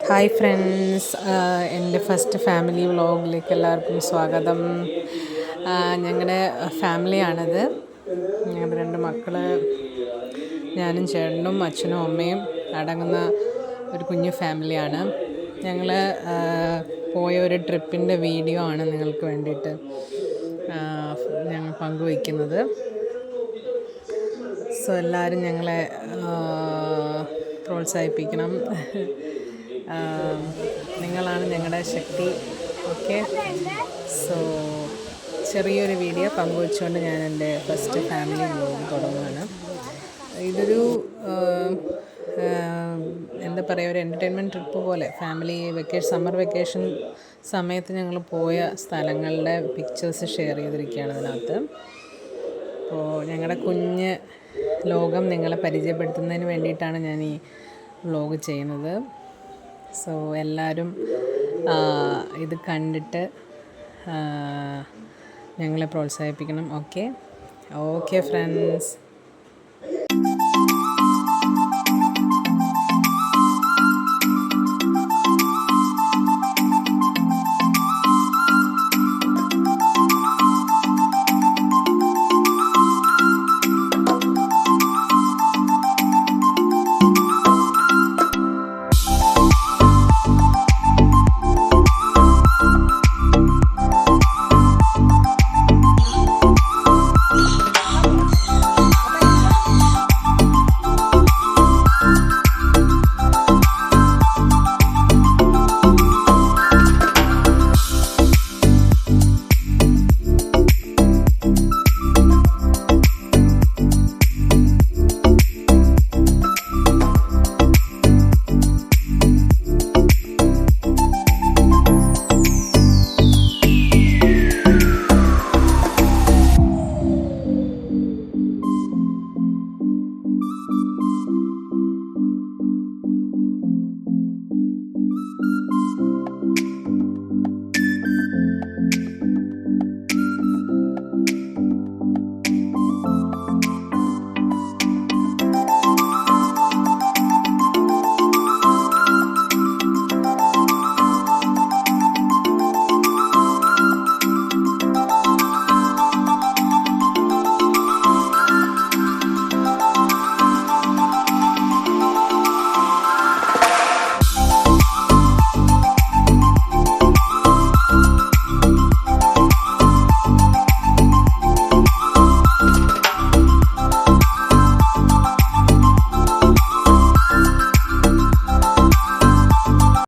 Hi friends, എൻ്റെ first family വ്ളോഗിലേക്ക് എല്ലാവർക്കും സ്വാഗതം. ഞങ്ങളുടെ ഫാമിലിയാണിത്. ഞങ്ങളുടെ 2 മക്കൾ, ഞാനും ചേട്ടനും അച്ഛനും അമ്മയും അടങ്ങുന്ന ഒരു കുഞ്ഞു ഫാമിലിയാണ്. ഞങ്ങൾ പോയ ഒരു ട്രിപ്പിൻ്റെ വീഡിയോ ആണ് നിങ്ങൾക്ക് വേണ്ടിയിട്ട് ഞങ്ങൾ പങ്കുവയ്ക്കുന്നത്. സോ എല്ലാവരും ഞങ്ങളെ പ്രോത്സാഹിപ്പിക്കണം. നിങ്ങളാണ് ഞങ്ങളുടെ ശക്തി. ഓക്കെ, സോ ചെറിയൊരു വീഡിയോ പങ്കുവെച്ചുകൊണ്ട് ഞാൻ എൻ്റെ ഫസ്റ്റ് ഫാമിലി വ്ളോഗ് തുടങ്ങുകയാണ്. ഇതൊരു എന്താ പറയുക, ഒരു എൻ്റർടൈൻമെൻറ്റ് ട്രിപ്പ് പോലെ ഫാമിലി സമ്മർ വെക്കേഷൻ സമയത്ത് ഞങ്ങൾ പോയ സ്ഥലങ്ങളുടെ പിക്ചേഴ്സ് ഷെയർ ചെയ്തിരിക്കുകയാണ് അതിനകത്ത്. അപ്പോൾ ഞങ്ങളുടെ കുഞ്ഞ് ലോകം നിങ്ങളെ പരിചയപ്പെടുത്തുന്നതിന് വേണ്ടിയിട്ടാണ് ഞാൻ ഈ വ്ളോഗ് ചെയ്യുന്നത്. സോ എല്ലാവരും ഇത് കണ്ടിട്ട് ഞങ്ങളെ പ്രോത്സാഹിപ്പിക്കണം. Okay friends.